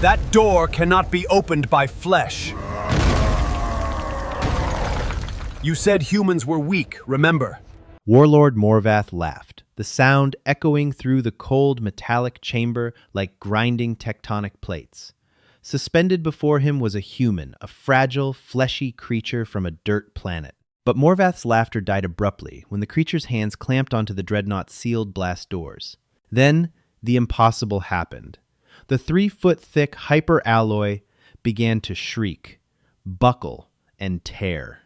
That door cannot be opened by flesh. You said humans were weak, remember? Warlord Morvath laughed, the sound echoing through the cold metallic chamber like grinding tectonic plates. Suspended before him was a human, a fragile, fleshy creature from a dirt planet. But Morvath's laughter died abruptly when the creature's hands clamped onto the Dreadnought's sealed blast doors. Then, the impossible happened. The 3-foot-thick hyper-alloy began to shriek, buckle, and tear.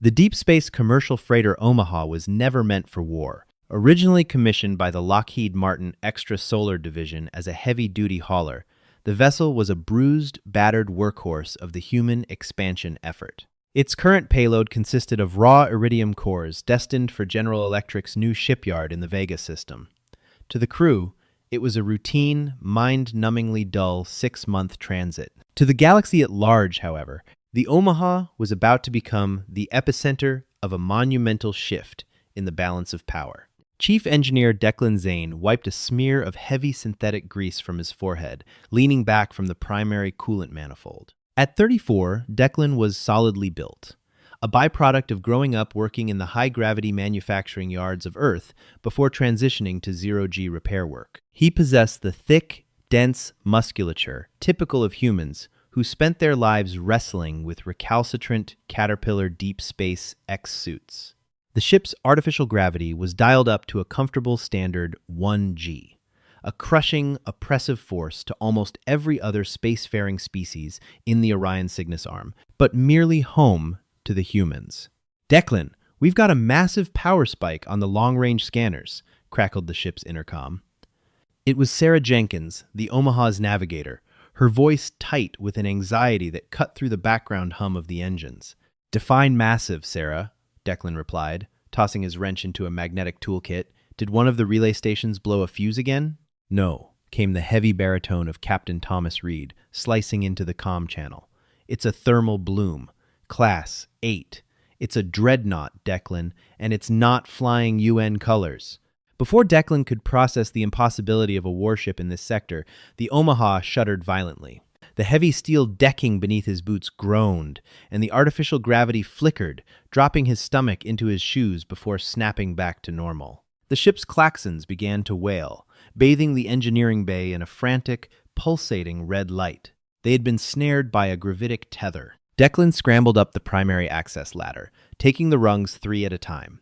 The deep space commercial freighter Omaha was never meant for war. Originally commissioned by the Lockheed Martin Extrasolar Division as a heavy-duty hauler, the vessel was a bruised, battered workhorse of the human expansion effort. Its current payload consisted of raw iridium cores destined for General Electric's new shipyard in the Vega system. To the crew, it was a routine, mind-numbingly dull 6-month transit. To the galaxy at large, however, the Omaha was about to become the epicenter of a monumental shift in the balance of power. Chief Engineer Declan Zane wiped a smear of heavy synthetic grease from his forehead, leaning back from the primary coolant manifold. At 34, Declan was solidly built, a byproduct of growing up working in the high-gravity manufacturing yards of Earth before transitioning to zero-G repair work. He possessed the thick, dense musculature typical of humans who spent their lives wrestling with recalcitrant Caterpillar Deep Space X suits. The ship's artificial gravity was dialed up to a comfortable standard 1G, a crushing, oppressive force to almost every other spacefaring species in the Orion Cygnus arm, but merely home to the humans. "Declan, we've got a massive power spike on the long-range scanners," crackled the ship's intercom. It was Sarah Jenkins, the Omaha's navigator, her voice tight with an anxiety that cut through the background hum of the engines. "Define massive, Sarah," Declan replied, tossing his wrench into a magnetic toolkit. "Did one of the relay stations blow a fuse again?" "No," came the heavy baritone of Captain Thomas Reed, slicing into the comm channel. "It's a thermal bloom. Class 8. It's a Dreadnought, Declan, and it's not flying UN colors." Before Declan could process the impossibility of a warship in this sector, the Omaha shuddered violently. The heavy steel decking beneath his boots groaned, and the artificial gravity flickered, dropping his stomach into his shoes before snapping back to normal. The ship's klaxons began to wail, bathing the engineering bay in a frantic, pulsating red light. They had been snared by a gravitic tether. Declan scrambled up the primary access ladder, taking the rungs 3 at a time.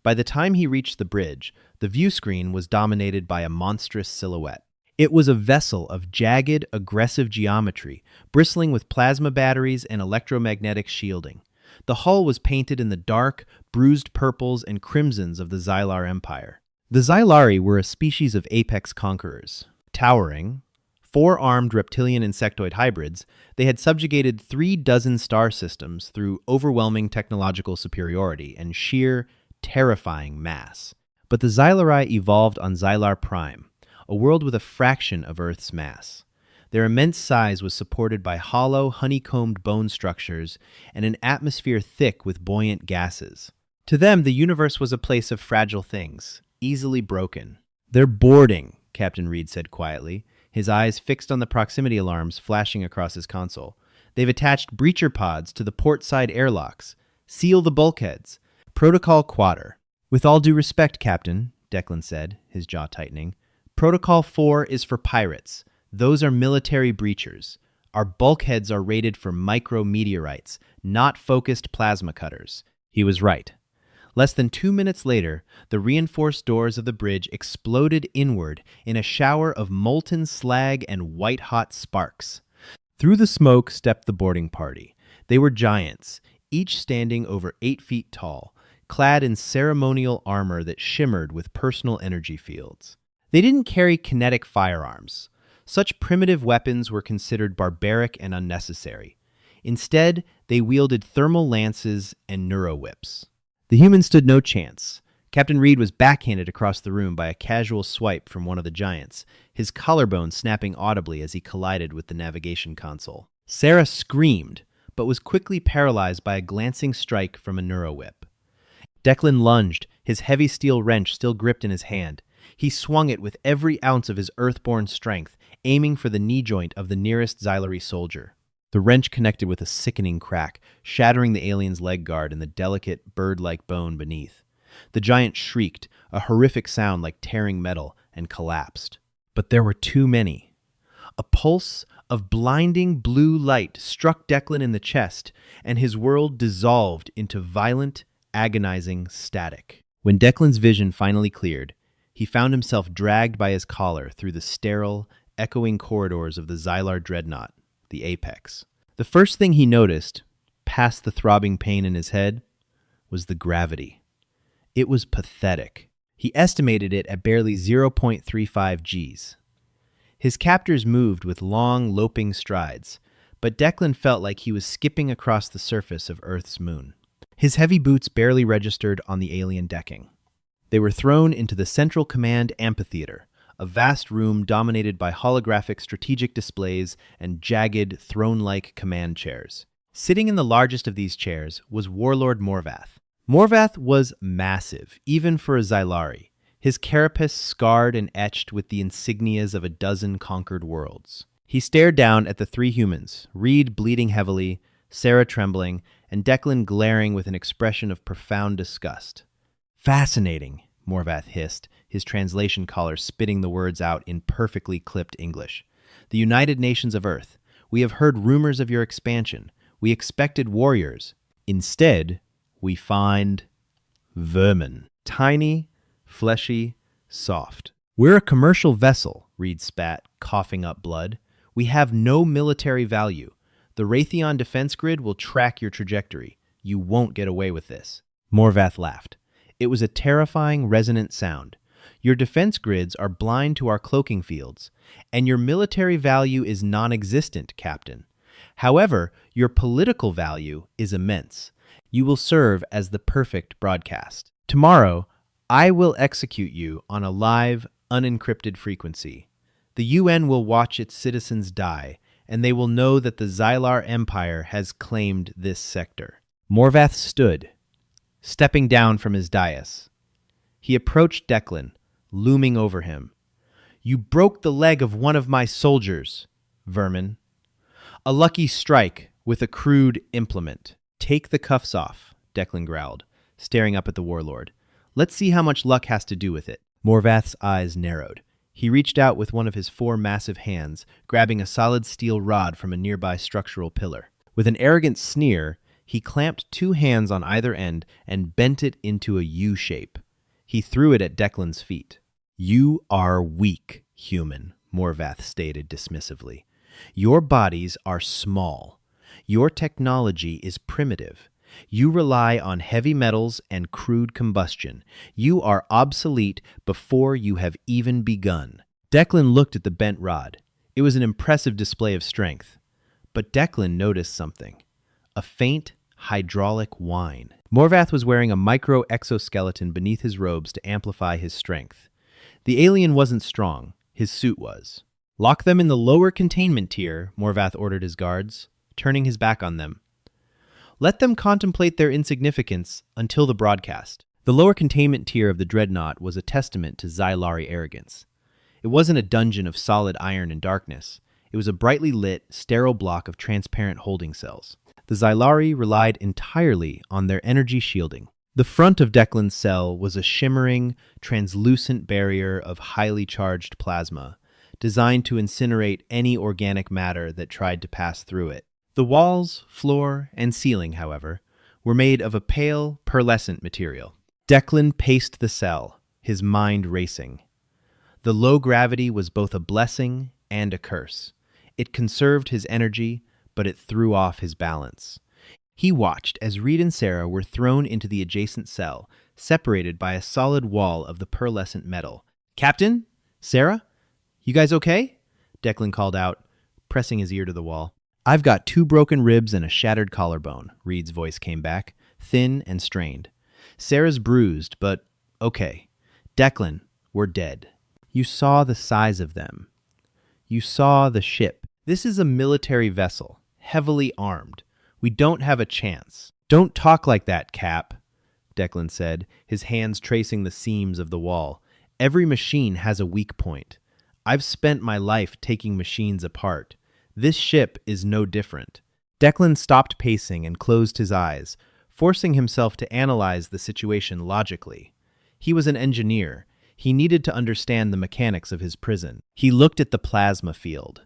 By the time he reached the bridge, the view screen was dominated by a monstrous silhouette. It was a vessel of jagged, aggressive geometry, bristling with plasma batteries and electromagnetic shielding. The hull was painted in the dark, bruised purples and crimsons of the Xylar Empire. The Xylari were a species of apex conquerors. Towering, 4-armed reptilian insectoid hybrids, they had subjugated 36 star systems through overwhelming technological superiority and sheer, terrifying mass. But the Xylari evolved on Xylar Prime, a world with a fraction of Earth's mass. Their immense size was supported by hollow, honeycombed bone structures and an atmosphere thick with buoyant gases. To them, the universe was a place of fragile things, easily broken. "They're boarding," Captain Reed said quietly, his eyes fixed on the proximity alarms flashing across his console. "They've attached breacher pods to the port side airlocks. Seal the bulkheads. Protocol Quater." "With all due respect, Captain," Declan said, his jaw tightening, "Protocol 4 is for pirates. Those are military breachers. Our bulkheads are rated for micrometeorites, not focused plasma cutters." He was right. Less than 2 minutes later, the reinforced doors of the bridge exploded inward in a shower of molten slag and white-hot sparks. Through the smoke stepped the boarding party. They were giants, each standing over 8 feet tall, clad in ceremonial armor that shimmered with personal energy fields. They didn't carry kinetic firearms. Such primitive weapons were considered barbaric and unnecessary. Instead, they wielded thermal lances and neurowhips. The humans stood no chance. Captain Reed was backhanded across the room by a casual swipe from one of the giants, his collarbone snapping audibly as he collided with the navigation console. Sarah screamed, but was quickly paralyzed by a glancing strike from a neurowhip. Declan lunged, his heavy steel wrench still gripped in his hand. He swung it with every ounce of his earthborn strength, aiming for the knee joint of the nearest Xylari soldier. The wrench connected with a sickening crack, shattering the alien's leg guard and the delicate, bird-like bone beneath. The giant shrieked, a horrific sound like tearing metal, and collapsed. But there were too many. A pulse of blinding blue light struck Declan in the chest, and his world dissolved into violent, agonizing static. When Declan's vision finally cleared, he found himself dragged by his collar through the sterile, echoing corridors of the Xylar Dreadnought, the apex. The first thing he noticed, past the throbbing pain in his head, was the gravity. It was pathetic. He estimated it at barely 0.35 Gs. His captors moved with long, loping strides, but Declan felt like he was skipping across the surface of Earth's moon. His heavy boots barely registered on the alien decking. They were thrown into the Central Command Amphitheater, a vast room dominated by holographic strategic displays and jagged, throne-like command chairs. Sitting in the largest of these chairs was Warlord Morvath. Morvath was massive, even for a Xylari, his carapace scarred and etched with the insignias of a dozen conquered worlds. He stared down at the three humans, Reed bleeding heavily, Sarah trembling, and Declan glaring with an expression of profound disgust. "Fascinating," Morvath hissed, his translation collar spitting the words out in perfectly clipped English. "The United Nations of Earth. We have heard rumors of your expansion. We expected warriors. Instead, we find vermin. Tiny, fleshy, soft. We're a commercial vessel," Reed spat, coughing up blood. "We have no military value. The Raytheon defense grid will track your trajectory. You won't get away with this." Morvath laughed. It was a terrifying, resonant sound. "Your defense grids are blind to our cloaking fields, and your military value is non-existent, Captain. However, your political value is immense. You will serve as the perfect broadcast. Tomorrow, I will execute you on a live, unencrypted frequency. The UN will watch its citizens die, and they will know that the Xylar Empire has claimed this sector." Morvath stood, stepping down from his dais. He approached Declan, looming over him. "You broke the leg of one of my soldiers, vermin. A lucky strike with a crude implement. Take the cuffs off," Declan growled, staring up at the warlord. "Let's see how much luck has to do with it." Morvath's eyes narrowed. He reached out with one of his four massive hands, grabbing a solid steel rod from a nearby structural pillar. With an arrogant sneer, he clamped two hands on either end and bent it into a U shape. He threw it at Declan's feet. "You are weak, human," Morvath stated dismissively. "Your bodies are small. Your technology is primitive. You rely on heavy metals and crude combustion. You are obsolete before you have even begun." Declan looked at the bent rod. It was an impressive display of strength. But Declan noticed something. A faint, hydraulic whine. Morvath was wearing a micro-exoskeleton beneath his robes to amplify his strength. The alien wasn't strong. His suit was. "Lock them in the lower containment tier," Morvath ordered his guards, turning his back on them. "Let them contemplate their insignificance until the broadcast." The lower containment tier of the Dreadnought was a testament to Xylari arrogance. It wasn't a dungeon of solid iron and darkness. It was a brightly lit, sterile block of transparent holding cells. The Xylari relied entirely on their energy shielding. The front of Declan's cell was a shimmering, translucent barrier of highly charged plasma, designed to incinerate any organic matter that tried to pass through it. The walls, floor, and ceiling, however, were made of a pale, pearlescent material. Declan paced the cell, his mind racing. The low gravity was both a blessing and a curse. It conserved his energy, but it threw off his balance. He watched as Reed and Sarah were thrown into the adjacent cell, separated by a solid wall of the pearlescent metal. "Captain? Sarah? You guys okay?" Declan called out, pressing his ear to the wall. "I've got 2 broken ribs and a shattered collarbone," Reed's voice came back, thin and strained. "Sarah's bruised, but okay. Declan, we're dead." "You saw the size of them. You saw the ship. This is a military vessel, heavily armed. We don't have a chance." "Don't talk like that, Cap," Declan said, his hands tracing the seams of the wall. "Every machine has a weak point. I've spent my life taking machines apart. This ship is no different. Declan stopped pacing and closed his eyes, forcing himself to analyze the situation logically. He was an engineer. He needed to understand the mechanics of his prison. He looked at the plasma field.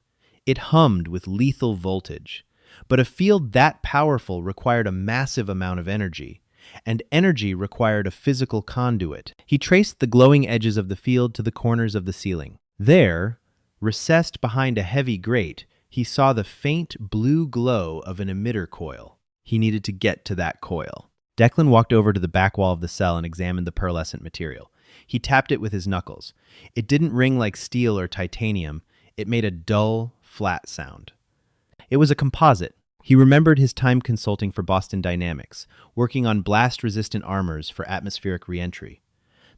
It hummed with lethal voltage. But a field that powerful required a massive amount of energy, and energy required a physical conduit. He traced the glowing edges of the field to the corners of the ceiling. There, recessed behind a heavy grate, he saw the faint blue glow of an emitter coil. He needed to get to that coil. Declan walked over to the back wall of the cell and examined the pearlescent material. He tapped it with his knuckles. It didn't ring like steel or titanium. It made a dull, flat sound. It was a composite. He remembered his time consulting for Boston Dynamics, working on blast-resistant armors for atmospheric reentry.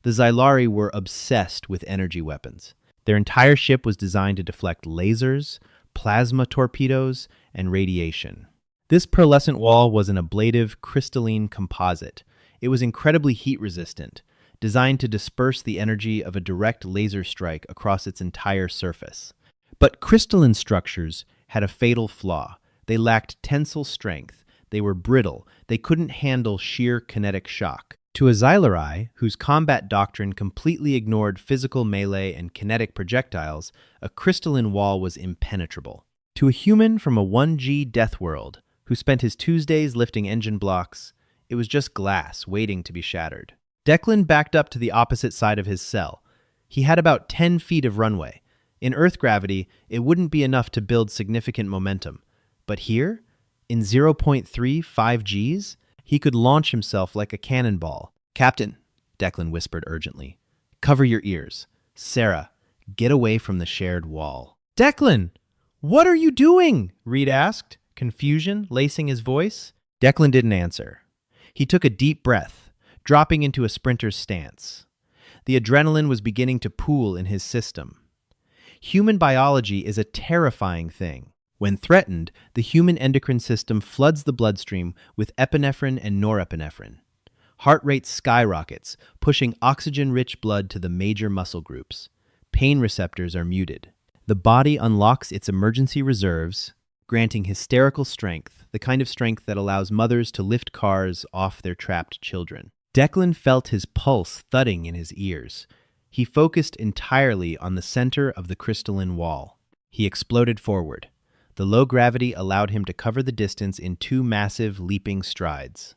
The Xylari were obsessed with energy weapons. Their entire ship was designed to deflect lasers, plasma torpedoes, and radiation. This pearlescent wall was an ablative, crystalline composite. It was incredibly heat-resistant, designed to disperse the energy of a direct laser strike across its entire surface. But crystalline structures had a fatal flaw. They lacked tensile strength. They were brittle. They couldn't handle sheer kinetic shock. To a Xylari, whose combat doctrine completely ignored physical melee and kinetic projectiles, a crystalline wall was impenetrable. To a human from a 1G Deathworld, who spent his Tuesdays lifting engine blocks, it was just glass waiting to be shattered. Declan backed up to the opposite side of his cell. He had about 10 feet of runway. In Earth gravity, it wouldn't be enough to build significant momentum. But here, in 0.35 Gs, he could launch himself like a cannonball. "Captain," Declan whispered urgently, "cover your ears. Sarah, get away from the shared wall." "Declan, what are you doing?" Reed asked, confusion lacing his voice. Declan didn't answer. He took a deep breath, dropping into a sprinter's stance. The adrenaline was beginning to pool in his system. Human biology is a terrifying thing. When threatened, the human endocrine system floods the bloodstream with epinephrine and norepinephrine. Heart rate skyrockets, pushing oxygen-rich blood to the major muscle groups. Pain receptors are muted. The body unlocks its emergency reserves, granting hysterical strength, the kind of strength that allows mothers to lift cars off their trapped children. Declan felt his pulse thudding in his ears. He focused entirely on the center of the crystalline wall. He exploded forward. The low gravity allowed him to cover the distance in 2 massive, leaping strides.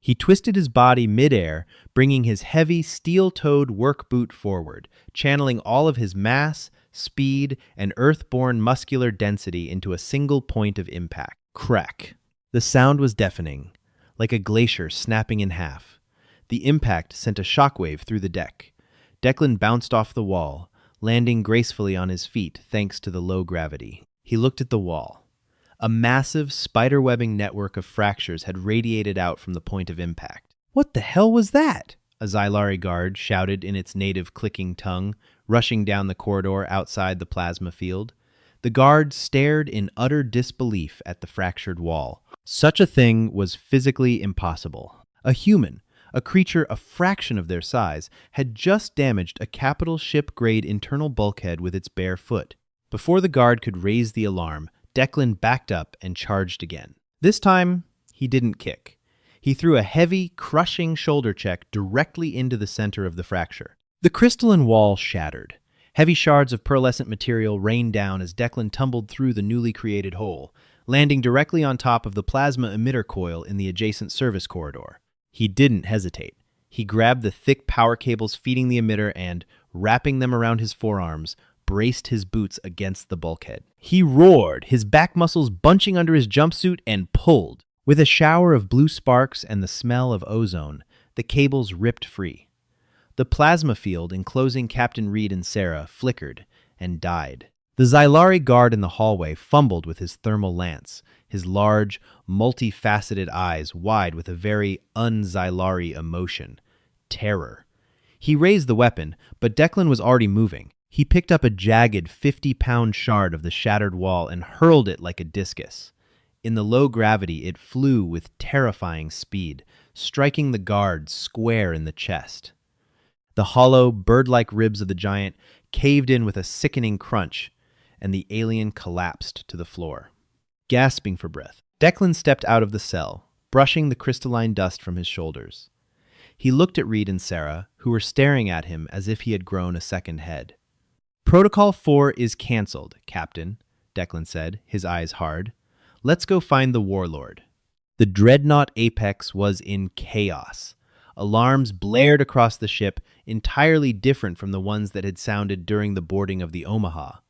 He twisted his body midair, bringing his heavy, steel-toed work boot forward, channeling all of his mass, speed, and earth-born muscular density into a single point of impact. Crack. The sound was deafening, like a glacier snapping in half. The impact sent a shockwave through the deck. Declan bounced off the wall, landing gracefully on his feet thanks to the low gravity. He looked at the wall. A massive spiderwebbing network of fractures had radiated out from the point of impact. "What the hell was that?" a Xylari guard shouted in its native clicking tongue, rushing down the corridor outside the plasma field. The guard stared in utter disbelief at the fractured wall. Such a thing was physically impossible. A human, a creature a fraction of their size, had just damaged a capital ship-grade internal bulkhead with its bare foot. Before the guard could raise the alarm, Declan backed up and charged again. This time, he didn't kick. He threw a heavy, crushing shoulder check directly into the center of the fracture. The crystalline wall shattered. Heavy shards of pearlescent material rained down as Declan tumbled through the newly created hole, landing directly on top of the plasma emitter coil in the adjacent service corridor. He didn't hesitate. He grabbed the thick power cables feeding the emitter and, wrapping them around his forearms, braced his boots against the bulkhead. He roared, his back muscles bunching under his jumpsuit, and pulled. With a shower of blue sparks and the smell of ozone, the cables ripped free. The plasma field enclosing Captain Reed and Sarah flickered and died. The Xylari guard in the hallway fumbled with his thermal lance, his large, multifaceted eyes wide with a very un-Xylari emotion, terror. He raised the weapon, but Declan was already moving. He picked up a jagged 50-pound shard of the shattered wall and hurled it like a discus. In the low gravity, it flew with terrifying speed, striking the guard square in the chest. The hollow, bird-like ribs of the giant caved in with a sickening crunch, and the alien collapsed to the floor. Gasping for breath, Declan stepped out of the cell, brushing the crystalline dust from his shoulders. He looked at Reed and Sarah, who were staring at him as if he had grown a second head. "Protocol 4 is cancelled, Captain," Declan said, his eyes hard. "Let's go find the Warlord." The Dreadnought apex was in chaos. Alarms blared across the ship, entirely different from the ones that had sounded during the boarding of the Omaha.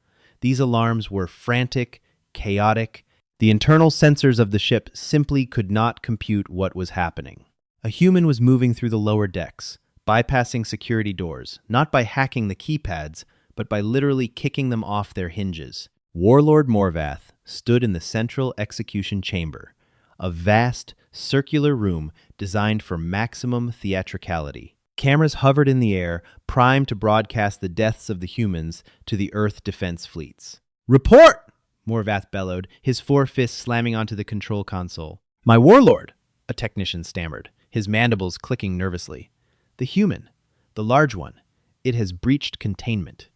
These alarms were frantic, chaotic. The internal sensors of the ship simply could not compute what was happening. A human was moving through the lower decks, bypassing security doors, not by hacking the keypads, but by literally kicking them off their hinges. Warlord Morvath stood in the central execution chamber, a vast, circular room designed for maximum theatricality. Cameras hovered in the air, primed to broadcast the deaths of the humans to the Earth defense fleets. "Report!" Morvath bellowed, his four fists slamming onto the control console. "My Warlord!" a technician stammered, his mandibles clicking nervously. "The human, the large one, it has breached containment."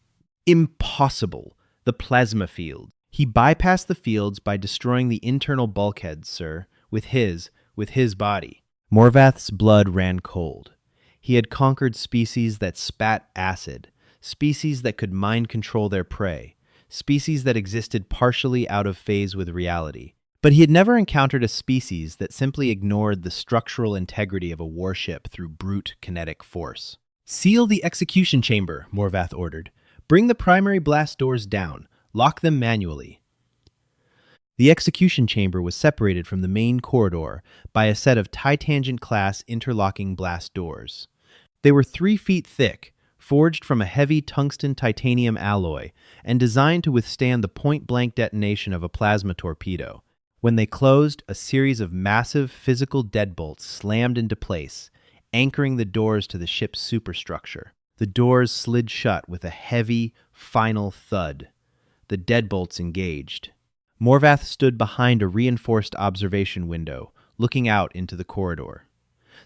"Impossible! The plasma field." "He bypassed the fields by destroying the internal bulkheads, sir, with his body." Morvath's blood ran cold. He had conquered species that spat acid, species that could mind control their prey, species that existed partially out of phase with reality. But he had never encountered a species that simply ignored the structural integrity of a warship through brute kinetic force. "Seal the execution chamber," Morvath ordered. "Bring the primary blast doors down. Lock them manually." The execution chamber was separated from the main corridor by a set of titangent-class interlocking blast doors. They were 3 feet thick, forged from a heavy tungsten titanium alloy, and designed to withstand the point-blank detonation of a plasma torpedo. When they closed, a series of massive physical deadbolts slammed into place, anchoring the doors to the ship's superstructure. The doors slid shut with a heavy, final thud. The deadbolts engaged. Morvath stood behind a reinforced observation window, looking out into the corridor.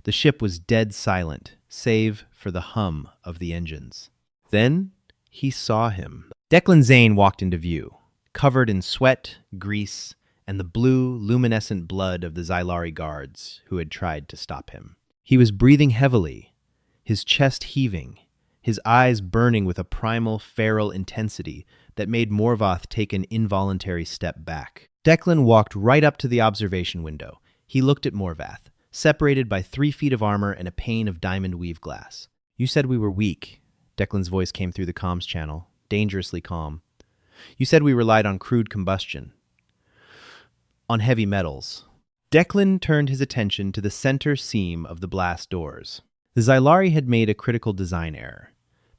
The ship was dead silent, save for the hum of the engines. Then he saw him. Declan Zane walked into view, covered in sweat, grease, and the blue, luminescent blood of the Xylari guards who had tried to stop him. He was breathing heavily, his chest heaving, his eyes burning with a primal, feral intensity that made Morvath take an involuntary step back. Declan walked right up to the observation window. He looked at Morvath, separated by 3 feet of armor and a pane of diamond weave glass. "You said we were weak." Declan's voice came through the comms channel, dangerously calm. "You said we relied on crude combustion. On heavy metals." Declan turned his attention to the center seam of the blast doors. The Xylari had made a critical design error.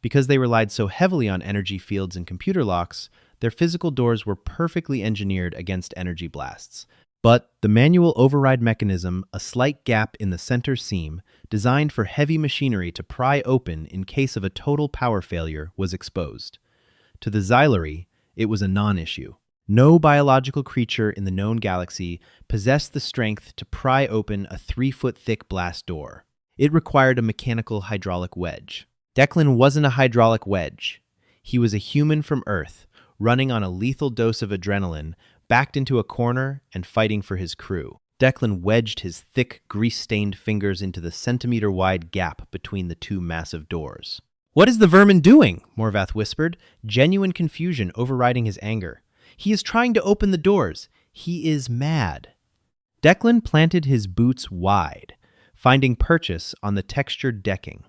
Because they relied so heavily on energy fields and computer locks, their physical doors were perfectly engineered against energy blasts. But the manual override mechanism, a slight gap in the center seam, designed for heavy machinery to pry open in case of a total power failure, was exposed. To the Xylari, it was a non-issue. No biological creature in the known galaxy possessed the strength to pry open a 3-foot-thick blast door. It required a mechanical hydraulic wedge. Declan wasn't a hydraulic wedge. He was a human from Earth, running on a lethal dose of adrenaline, backed into a corner and fighting for his crew. Declan wedged his thick, grease-stained fingers into the centimeter-wide gap between the 2 massive doors. "What is the vermin doing?" Morvath whispered, genuine confusion overriding his anger. "He is trying to open the doors. He is mad." Declan planted his boots wide, finding purchase on the textured decking.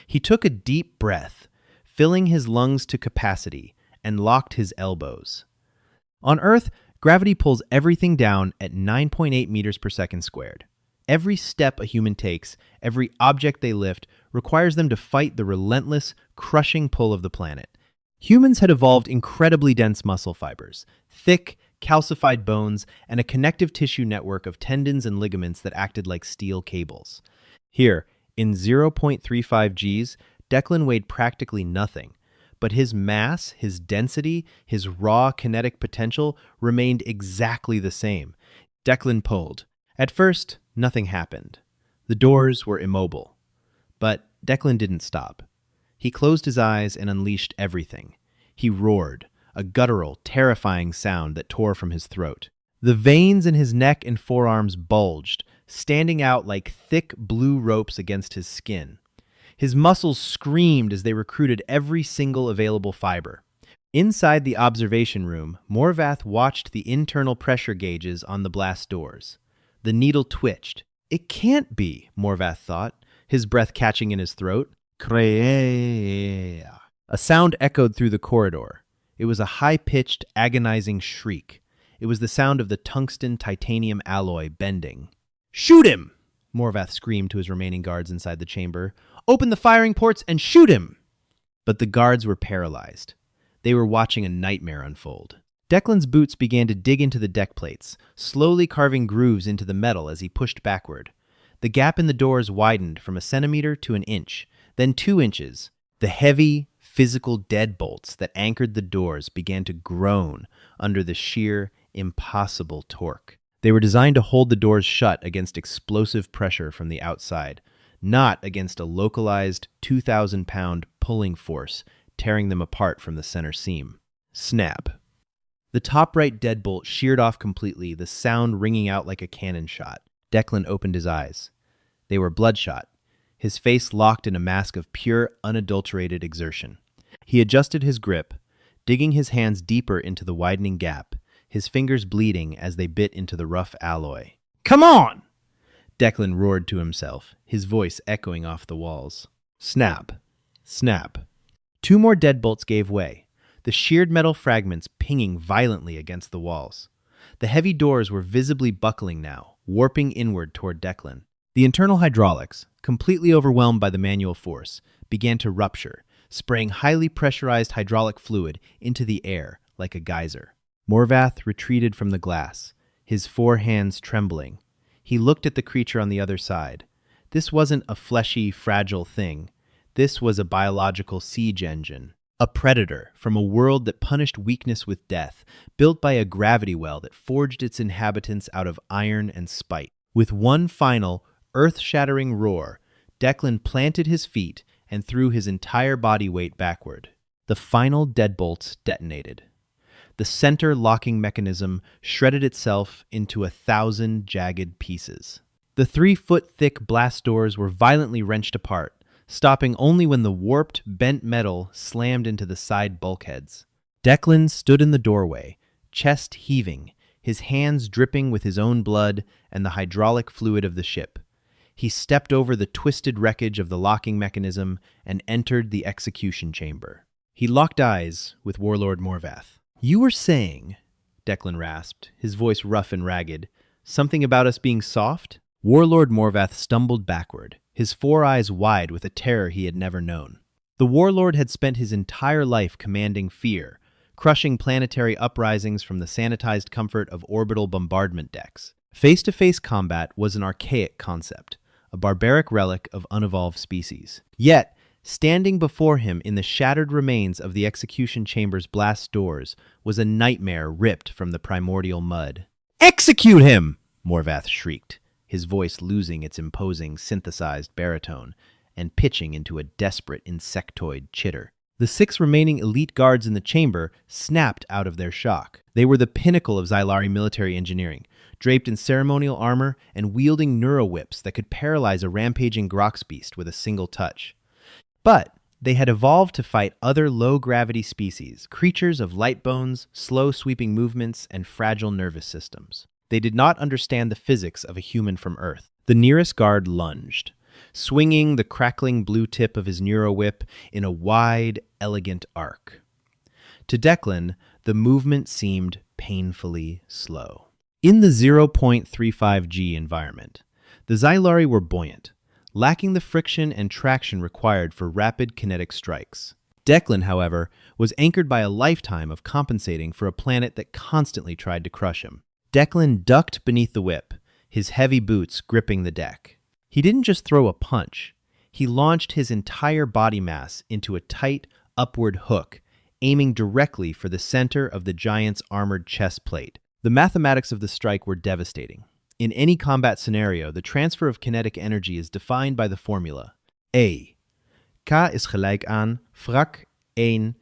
He took a deep breath, filling his lungs to capacity, and locked his elbows. On Earth, gravity pulls everything down at 9.8 meters per second squared. Every step a human takes, every object they lift, requires them to fight the relentless, crushing pull of the planet. Humans had evolved incredibly dense muscle fibers, thick, calcified bones, and a connective tissue network of tendons and ligaments that acted like steel cables. Here, in 0.35 Gs, Declan weighed practically nothing, but his mass, his density, his raw kinetic potential remained exactly the same. Declan pulled. At first, nothing happened. The doors were immobile. But Declan didn't stop. He closed his eyes and unleashed everything. He roared, a guttural, terrifying sound that tore from his throat. The veins in his neck and forearms bulged, standing out like thick blue ropes against his skin. His muscles screamed as they recruited every single available fiber. Inside the observation room, Morvath watched the internal pressure gauges on the blast doors. The needle twitched. It can't be, Morvath thought, his breath catching in his throat. Crea. A sound echoed through the corridor. It was a high-pitched, agonizing shriek. It was the sound of the tungsten-titanium alloy bending. "Shoot him!" Morvath screamed to his remaining guards inside the chamber. "Open the firing ports and shoot him!" But the guards were paralyzed. They were watching a nightmare unfold. Declan's boots began to dig into the deck plates, slowly carving grooves into the metal as he pushed backward. The gap in the doors widened from a centimeter to an inch, then 2 inches. The heavy, physical deadbolts that anchored the doors began to groan under the sheer, impossible torque. They were designed to hold the doors shut against explosive pressure from the outside, not against a localized 2,000-pound pulling force tearing them apart from the center seam. Snap. The top right deadbolt sheared off completely, the sound ringing out like a cannon shot. Declan opened his eyes. They were bloodshot, his face locked in a mask of pure, unadulterated exertion. He adjusted his grip, digging his hands deeper into the widening gap, his fingers bleeding as they bit into the rough alloy. "Come on!" Declan roared to himself, his voice echoing off the walls. Snap. Snap. 2 more deadbolts gave way, the sheared metal fragments pinging violently against the walls. The heavy doors were visibly buckling now, warping inward toward Declan. The internal hydraulics, completely overwhelmed by the manual force, began to rupture, spraying highly pressurized hydraulic fluid into the air like a geyser. Morvath retreated from the glass, his 4 hands trembling. He looked at the creature on the other side. This wasn't a fleshy, fragile thing. This was a biological siege engine. A predator from a world that punished weakness with death, built by a gravity well that forged its inhabitants out of iron and spite. With one final, earth-shattering roar, Declan planted his feet and threw his entire body weight backward. The final deadbolts detonated. The center locking mechanism shredded itself into 1,000 jagged pieces. The 3-foot-thick blast doors were violently wrenched apart, stopping only when the warped, bent metal slammed into the side bulkheads. Declan stood in the doorway, chest heaving, his hands dripping with his own blood and the hydraulic fluid of the ship. He stepped over the twisted wreckage of the locking mechanism and entered the execution chamber. He locked eyes with Warlord Morvath. "You were saying," Declan rasped, his voice rough and ragged, "something about us being soft?" Warlord Morvath stumbled backward, his 4 eyes wide with a terror he had never known. The Warlord had spent his entire life commanding fear, crushing planetary uprisings from the sanitized comfort of orbital bombardment decks. Face-to-face combat was an archaic concept, a barbaric relic of unevolved species. Yet, standing before him in the shattered remains of the execution chamber's blast doors was a nightmare ripped from the primordial mud. "Execute him!" Morvath shrieked, his voice losing its imposing synthesized baritone and pitching into a desperate insectoid chitter. The 6 remaining elite guards in the chamber snapped out of their shock. They were the pinnacle of Xylari military engineering, draped in ceremonial armor and wielding neurowhips that could paralyze a rampaging Groxbeast with a single touch. But they had evolved to fight other low-gravity species, creatures of light bones, slow sweeping movements, and fragile nervous systems. They did not understand the physics of a human from Earth. The nearest guard lunged, swinging the crackling blue tip of his neurowhip in a wide, elegant arc. To Declan, the movement seemed painfully slow. In the 0.35 G environment, the Xylari were buoyant, lacking the friction and traction required for rapid kinetic strikes. Declan, however, was anchored by a lifetime of compensating for a planet that constantly tried to crush him. Declan ducked beneath the whip, his heavy boots gripping the deck. He didn't just throw a punch. He launched his entire body mass into a tight, upward hook, aiming directly for the center of the giant's armored chest plate. The mathematics of the strike were devastating. In any combat scenario, the transfer of kinetic energy is defined by the formula A. K is gelijk aan wrak 1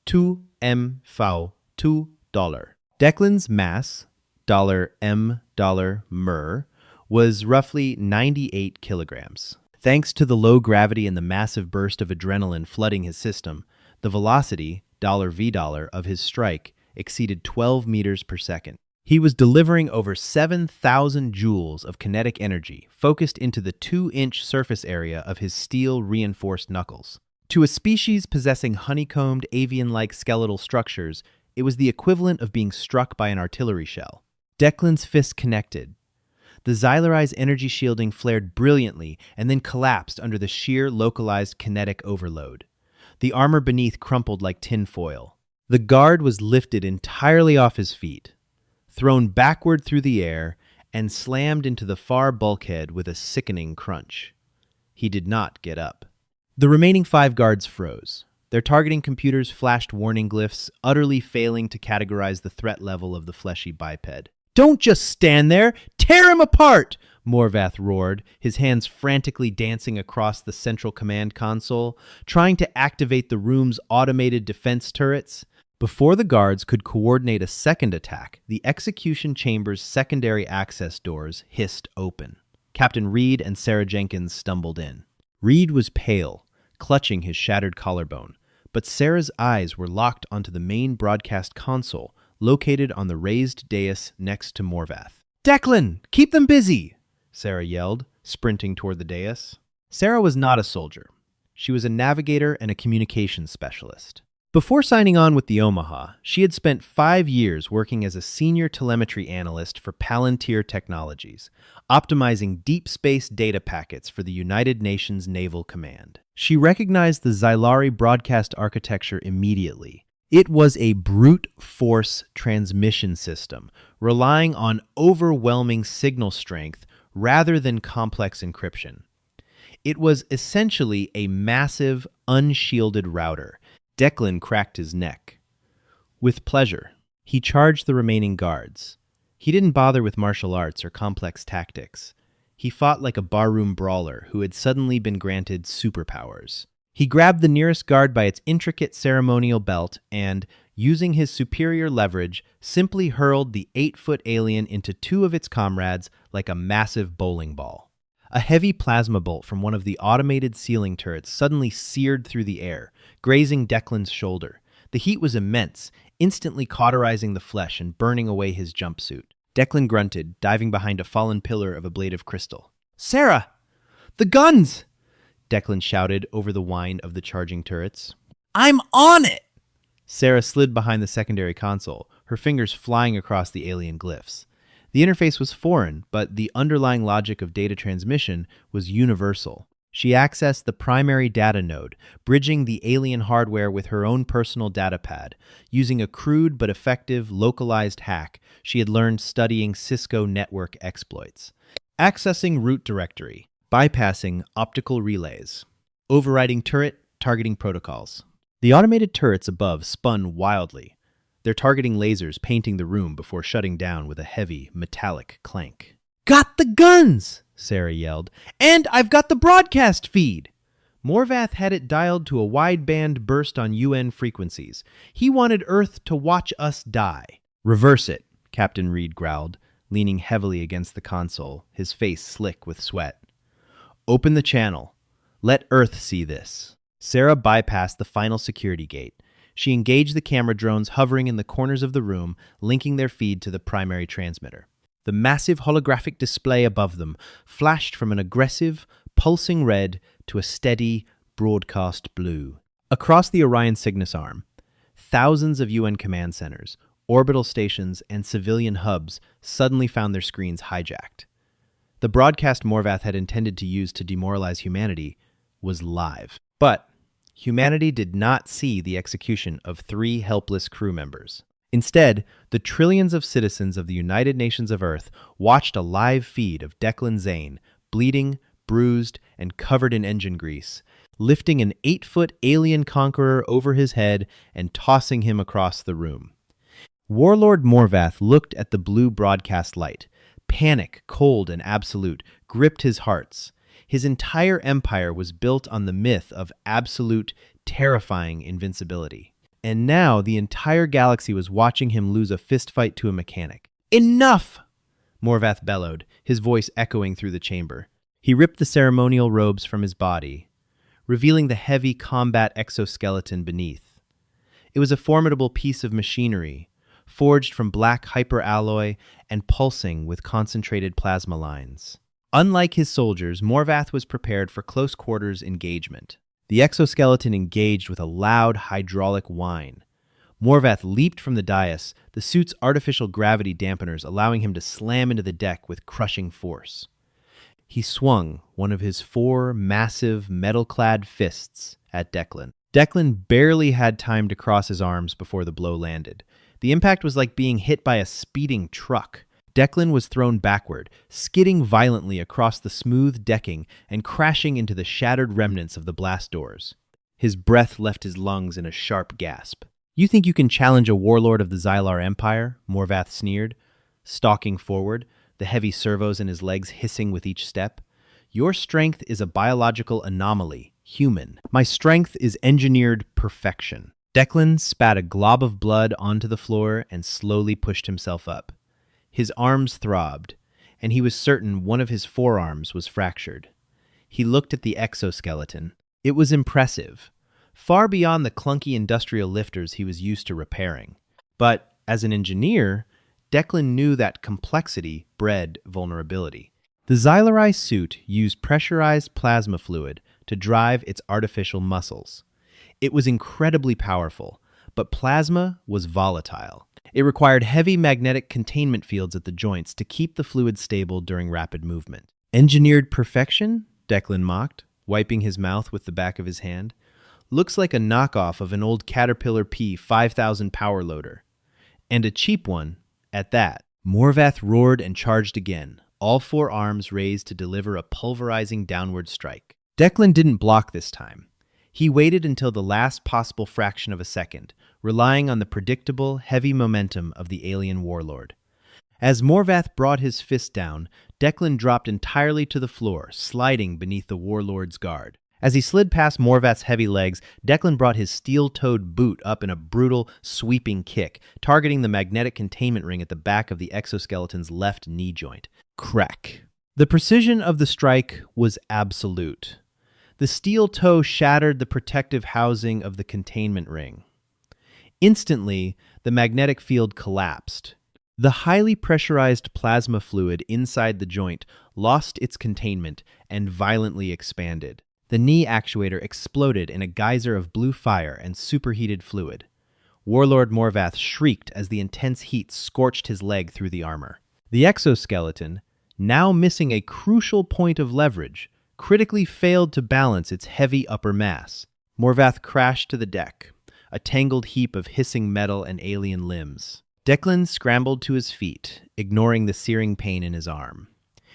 2 mv 2 dollar. Declan's mass, $m $mer, was roughly 98 kilograms. Thanks to the low gravity and the massive burst of adrenaline flooding his system, the velocity, $v of his strike exceeded 12 meters per second. He was delivering over 7,000 joules of kinetic energy focused into the 2-inch surface area of his steel-reinforced knuckles. To a species possessing honeycombed, avian-like skeletal structures, it was the equivalent of being struck by an artillery shell. Declan's fist connected. The Xylari's energy shielding flared brilliantly and then collapsed under the sheer localized kinetic overload. The armor beneath crumpled like tinfoil. The guard was lifted entirely off his feet, thrown backward through the air, and slammed into the far bulkhead with a sickening crunch. He did not get up. The remaining 5 guards froze. Their targeting computers flashed warning glyphs, utterly failing to categorize the threat level of the fleshy biped. "Don't just stand there! Tear him apart!" Morvath roared, his hands frantically dancing across the central command console, trying to activate the room's automated defense turrets. Before the guards could coordinate a second attack, the execution chamber's secondary access doors hissed open. Captain Reed and Sarah Jenkins stumbled in. Reed was pale, clutching his shattered collarbone, but Sarah's eyes were locked onto the main broadcast console, located on the raised dais next to Morvath. "Declan, keep them busy!" Sarah yelled, sprinting toward the dais. Sarah was not a soldier. She was a navigator and a communications specialist. Before signing on with the Omaha, she had spent 5 years working as a senior telemetry analyst for Palantir Technologies, optimizing deep space data packets for the United Nations Naval Command. She recognized the Xylari broadcast architecture immediately. It was a brute force transmission system, relying on overwhelming signal strength rather than complex encryption. It was essentially a massive, unshielded router. Declan cracked his neck. With pleasure, he charged the remaining guards. He didn't bother with martial arts or complex tactics. He fought like a barroom brawler who had suddenly been granted superpowers. He grabbed the nearest guard by its intricate ceremonial belt and, using his superior leverage, simply hurled the 8-foot alien into 2 of its comrades like a massive bowling ball. A heavy plasma bolt from one of the automated ceiling turrets suddenly seared through the air, grazing Declan's shoulder. The heat was immense, instantly cauterizing the flesh and burning away his jumpsuit. Declan grunted, diving behind a fallen pillar of ablative crystal. "Sarah! The guns!" Declan shouted over the whine of the charging turrets. "I'm on it!" Sarah slid behind the secondary console, her fingers flying across the alien glyphs. The interface was foreign, but the underlying logic of data transmission was universal. She accessed the primary data node, bridging the alien hardware with her own personal datapad, using a crude but effective localized hack she had learned studying Cisco network exploits. Accessing root directory, bypassing optical relays, overriding turret targeting protocols. The automated turrets above spun wildly, their targeting lasers painting the room before shutting down with a heavy, metallic clank. "Got the guns!" Sarah yelled. "And I've got the broadcast feed!" Morvath had it dialed to a wideband burst on UN frequencies. He wanted Earth to watch us die. "Reverse it," Captain Reed growled, leaning heavily against the console, his face slick with sweat. "Open the channel. Let Earth see this." Sarah bypassed the final security gate. She engaged the camera drones hovering in the corners of the room, linking their feed to the primary transmitter. The massive holographic display above them flashed from an aggressive, pulsing red to a steady, broadcast blue. Across the Orion Cygnus arm, thousands of UN command centers, orbital stations, and civilian hubs suddenly found their screens hijacked. The broadcast Morvath had intended to use to demoralize humanity was live. But humanity did not see the execution of 3 helpless crew members. Instead, the trillions of citizens of the United Nations of Earth watched a live feed of Declan Zane, bleeding, bruised, and covered in engine grease, lifting an 8-foot alien conqueror over his head and tossing him across the room. Warlord Morvath looked at the blue broadcast light. Panic, cold and absolute, gripped his hearts. His entire empire was built on the myth of absolute, terrifying invincibility. And now the entire galaxy was watching him lose a fistfight to a mechanic. "Enough!" Morvath bellowed, his voice echoing through the chamber. He ripped the ceremonial robes from his body, revealing the heavy combat exoskeleton beneath. It was a formidable piece of machinery, forged from black hyperalloy and pulsing with concentrated plasma lines. Unlike his soldiers, Morvath was prepared for close-quarters engagement. The exoskeleton engaged with a loud hydraulic whine. Morvath leaped from the dais, the suit's artificial gravity dampeners allowing him to slam into the deck with crushing force. He swung one of his 4 massive, metal-clad fists at Declan. Declan barely had time to cross his arms before the blow landed. The impact was like being hit by a speeding truck. Declan was thrown backward, skidding violently across the smooth decking and crashing into the shattered remnants of the blast doors. His breath left his lungs in a sharp gasp. "You think you can challenge a warlord of the Xylar Empire?" Morvath sneered, stalking forward, the heavy servos in his legs hissing with each step. "Your strength is a biological anomaly, human. My strength is engineered perfection." Declan spat a glob of blood onto the floor and slowly pushed himself up. His arms throbbed, and he was certain one of his forearms was fractured. He looked at the exoskeleton. It was impressive, far beyond the clunky industrial lifters he was used to repairing. But, as an engineer, Declan knew that complexity bred vulnerability. The Xylari suit used pressurized plasma fluid to drive its artificial muscles. It was incredibly powerful, but plasma was volatile. It required heavy magnetic containment fields at the joints to keep the fluid stable during rapid movement. "Engineered perfection?" Declan mocked, wiping his mouth with the back of his hand. "Looks like a knockoff of an old Caterpillar P 5000 power loader. And a cheap one, at that." Morvath roared and charged again, all 4 arms raised to deliver a pulverizing downward strike. Declan didn't block this time. He waited until the last possible fraction of a second, relying on the predictable, heavy momentum of the alien warlord. As Morvath brought his fist down, Declan dropped entirely to the floor, sliding beneath the warlord's guard. As he slid past Morvath's heavy legs, Declan brought his steel-toed boot up in a brutal, sweeping kick, targeting the magnetic containment ring at the back of the exoskeleton's left knee joint. Crack. The precision of the strike was absolute. The steel toe shattered the protective housing of the containment ring. Instantly, the magnetic field collapsed. The highly pressurized plasma fluid inside the joint lost its containment and violently expanded. The knee actuator exploded in a geyser of blue fire and superheated fluid. Warlord Morvath shrieked as the intense heat scorched his leg through the armor. The exoskeleton, now missing a crucial point of leverage, critically failed to balance its heavy upper mass. Morvath crashed to the deck, a tangled heap of hissing metal and alien limbs. Declan scrambled to his feet, ignoring the searing pain in his arm.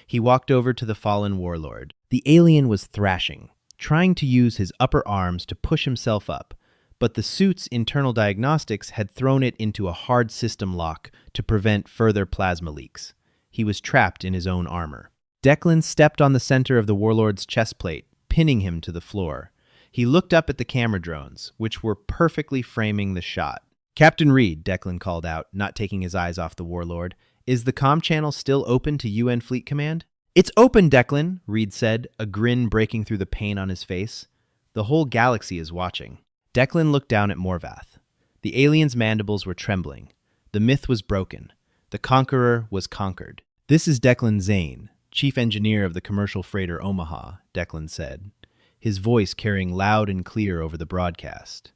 He walked over to the fallen warlord. The alien was thrashing, trying to use his upper arms to push himself up, but the suit's internal diagnostics had thrown it into a hard system lock to prevent further plasma leaks. He was trapped in his own armor. Declan stepped on the center of the warlord's chest plate, pinning him to the floor. He looked up at the camera drones, which were perfectly framing the shot. "Captain Reed," Declan called out, not taking his eyes off the warlord, "is the comm channel still open to UN Fleet Command?" "It's open, Declan," Reed said, a grin breaking through the pain on his face. "The whole galaxy is watching." Declan looked down at Morvath. The alien's mandibles were trembling. The myth was broken. The conqueror was conquered. "This is Declan Zane, Chief Engineer of the commercial freighter Omaha," Declan said, his voice carrying loud and clear over the broadcast.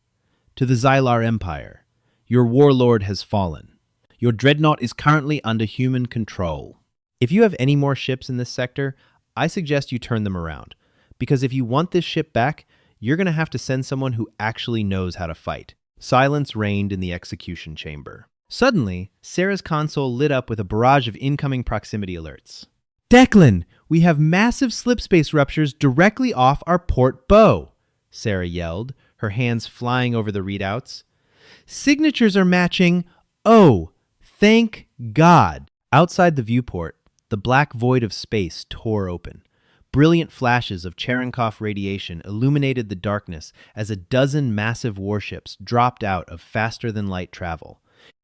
"To the Xylar Empire, your warlord has fallen. Your Dreadnought is currently under human control. If you have any more ships in this sector, I suggest you turn them around, because if you want this ship back, you're going to have to send someone who actually knows how to fight." Silence reigned in the execution chamber. Suddenly, Sarah's console lit up with a barrage of incoming proximity alerts. "Declan, we have massive slipspace ruptures directly off our port bow," Sarah yelled, her hands flying over the readouts. "Signatures are matching. Oh, thank God." Outside the viewport, the black void of space tore open. Brilliant flashes of Cherenkov radiation illuminated the darkness as a dozen massive warships dropped out of faster-than-light travel.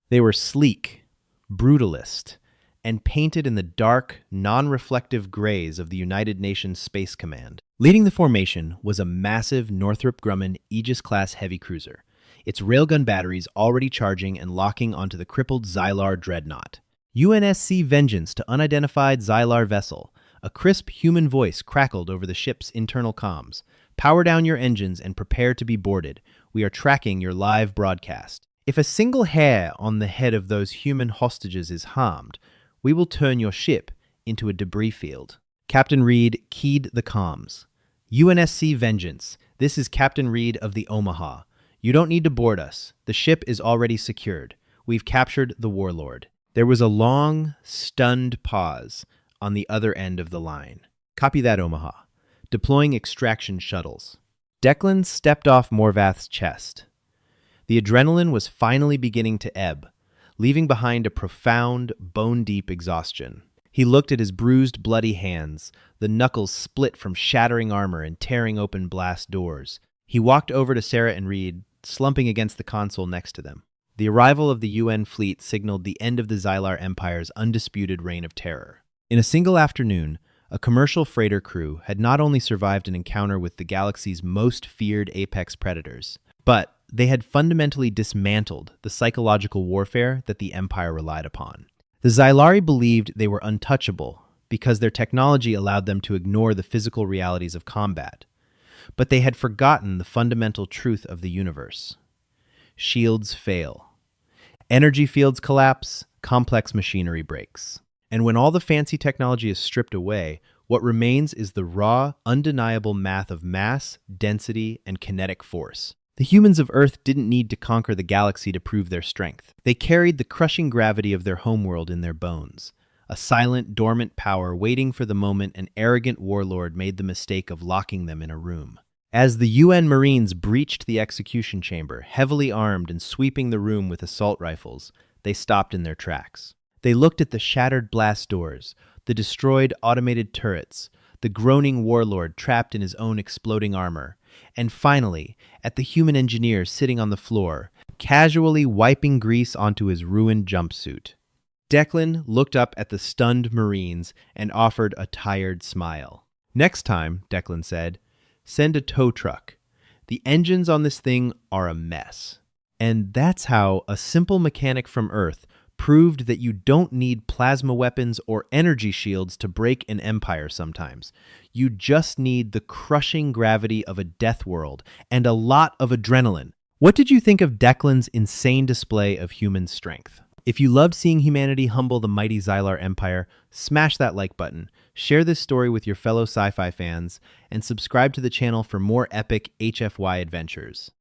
They were sleek, brutalist, and painted in the dark, non-reflective grays of the United Nations Space Command. Leading the formation was a massive Northrop Grumman Aegis-class heavy cruiser, its railgun batteries already charging and locking onto the crippled Xylar Dreadnought. UNSC Vengeance to unidentified Xylar vessel. A crisp human voice crackled over the ship's internal comms. Power down your engines and prepare to be boarded. We are tracking your live broadcast. If a single hair on the head of those human hostages is harmed, we will turn your ship into a debris field. Captain Reed keyed the comms. UNSC Vengeance, this is Captain Reed of the Omaha. You don't need to board us. The ship is already secured. We've captured the Warlord. There was a long, stunned pause on the other end of the line. Copy that, Omaha. Deploying extraction shuttles. Declan stepped off Morvath's chest. The adrenaline was finally beginning to ebb, leaving behind a profound, bone-deep exhaustion. He looked at his bruised, bloody hands, the knuckles split from shattering armor and tearing open blast doors. He walked over to Sarah and Reed, slumping against the console next to them. The arrival of the UN fleet signaled the end of the Xylar Empire's undisputed reign of terror. In a single afternoon, a commercial freighter crew had not only survived an encounter with the galaxy's most feared apex predators, but they had fundamentally dismantled the psychological warfare that the Empire relied upon. The Xylari believed they were untouchable because their technology allowed them to ignore the physical realities of combat, but they had forgotten the fundamental truth of the universe. Shields fail. Energy fields collapse, complex machinery breaks. And when all the fancy technology is stripped away, what remains is the raw, undeniable math of mass, density, and kinetic force. The humans of Earth didn't need to conquer the galaxy to prove their strength. They carried the crushing gravity of their homeworld in their bones, a silent, dormant power waiting for the moment an arrogant warlord made the mistake of locking them in a room. As the UN Marines breached the execution chamber, heavily armed and sweeping the room with assault rifles, they stopped in their tracks. They looked at the shattered blast doors, the destroyed automated turrets, the groaning warlord trapped in his own exploding armor, and finally, at the human engineer sitting on the floor, casually wiping grease onto his ruined jumpsuit. Declan looked up at the stunned Marines and offered a tired smile. "Next time," Declan said, "send a tow truck. The engines on this thing are a mess." And that's how a simple mechanic from Earth proved that you don't need plasma weapons or energy shields to break an empire sometimes. You just need the crushing gravity of a Deathworld and a lot of adrenaline. What did you think of Declan's insane display of human strength? If you loved seeing humanity humble the mighty Xylar Empire, smash that like button, share this story with your fellow sci-fi fans, and subscribe to the channel for more epic HFY adventures.